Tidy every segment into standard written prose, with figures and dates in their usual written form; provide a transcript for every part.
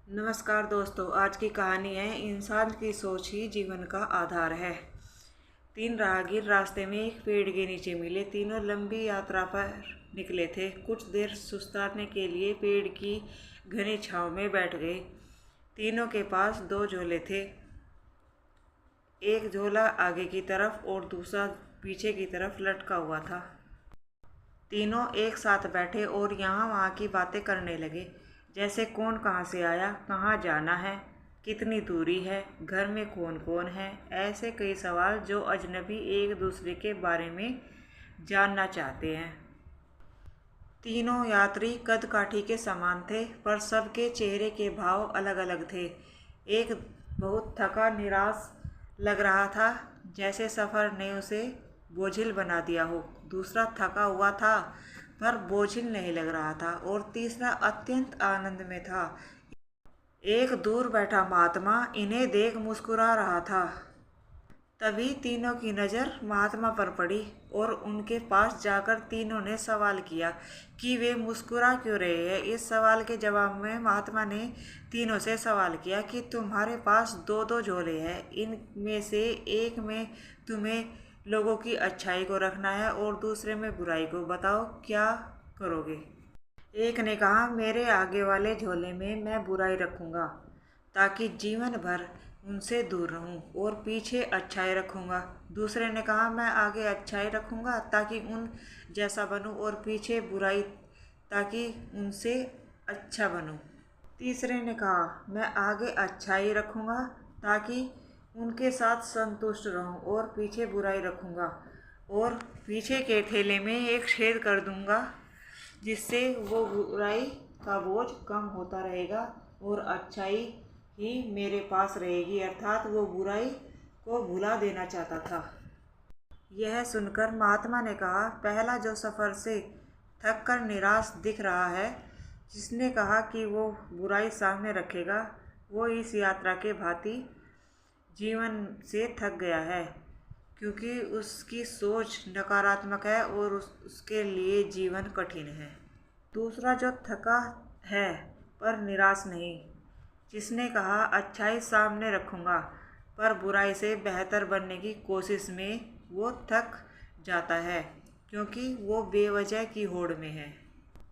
नमस्कार दोस्तों, आज की कहानी है इंसान की सोच ही जीवन का आधार है। 3 राहगीर रास्ते में एक पेड़ के नीचे मिले। तीनों लंबी यात्रा पर निकले थे। कुछ देर सुस्ताने के लिए पेड़ की घनी छांव में बैठ गए। तीनों के पास 2 झोले थे, एक झोला आगे की तरफ और दूसरा पीछे की तरफ लटका हुआ था। तीनों एक साथ बैठे और यहाँ वहाँ की बातें करने लगे, जैसे कौन कहाँ से आया, कहाँ जाना है, कितनी दूरी है, घर में कौन कौन है। ऐसे कई सवाल जो अजनबी एक दूसरे के बारे में जानना चाहते हैं। तीनों यात्री कद काठी के समान थे, पर सबके चेहरे के भाव अलग अलग थे। एक बहुत थका निराश लग रहा था, जैसे सफ़र ने उसे बोझिल बना दिया हो। दूसरा थका हुआ था पर बोझिल नहीं लग रहा था, और तीसरा अत्यंत आनंद में था। एक दूर बैठा महात्मा इन्हें देख मुस्कुरा रहा था। तभी तीनों की नज़र महात्मा पर पड़ी और उनके पास जाकर तीनों ने सवाल किया कि वे मुस्कुरा क्यों रहे हैं। इस सवाल के जवाब में महात्मा ने तीनों से सवाल किया कि तुम्हारे पास 2-2 झोले हैं, इनमें से एक में तुम्हें लोगों की अच्छाई को रखना है और दूसरे में बुराई को। बताओ क्या करोगे? एक ने कहा, मेरे आगे वाले झोले में मैं बुराई रखूँगा ताकि जीवन भर उनसे दूर रहूं, और पीछे अच्छाई रखूँगा। दूसरे ने कहा, मैं आगे अच्छाई रखूँगा ताकि उन जैसा बनूं, और पीछे बुराई ताकि उनसे अच्छा बनूं। तीसरे ने कहा, मैं आगे अच्छाई रखूँगा ताकि उनके साथ संतुष्ट रहूं, और पीछे बुराई रखूँगा, और पीछे के थैले में एक छेद कर दूँगा, जिससे वो बुराई का बोझ कम होता रहेगा और अच्छाई ही मेरे पास रहेगी। अर्थात वो बुराई को भुला देना चाहता था। यह सुनकर महात्मा ने कहा, पहला जो सफ़र से थक कर निराश दिख रहा है, जिसने कहा कि वो बुराई सामने रखेगा, वो इस यात्रा के भांति जीवन से थक गया है, क्योंकि उसकी सोच नकारात्मक है और उसके लिए जीवन कठिन है। दूसरा जो थका है पर निराश नहीं, जिसने कहा अच्छाई सामने रखूँगा पर बुराई से बेहतर बनने की कोशिश में वो थक जाता है, क्योंकि वो बेवजह की होड़ में है।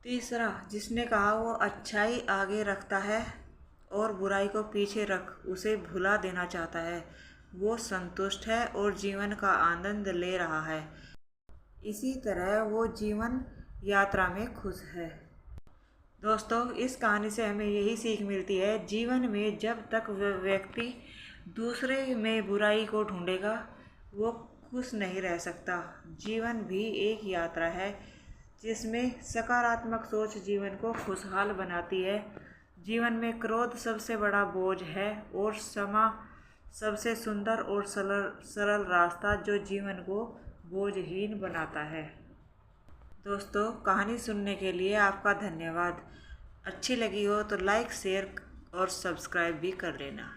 तीसरा जिसने कहा वो अच्छाई आगे रखता है और बुराई को पीछे रख उसे भुला देना चाहता है, वो संतुष्ट है और जीवन का आनंद ले रहा है। इसी तरह वो जीवन यात्रा में खुश है। दोस्तों, इस कहानी से हमें यही सीख मिलती है, जीवन में जब तक व्यक्ति दूसरे में बुराई को ढूंढेगा, वो खुश नहीं रह सकता। जीवन भी एक यात्रा है, जिसमें सकारात्मक सोच जीवन को खुशहाल बनाती है। जीवन में क्रोध सबसे बड़ा बोझ है और क्षमा सबसे सुंदर और सरल रास्ता, जो जीवन को बोझहीन बनाता है। दोस्तों, कहानी सुनने के लिए आपका धन्यवाद। अच्छी लगी हो तो लाइक, शेयर और सब्सक्राइब भी कर लेना।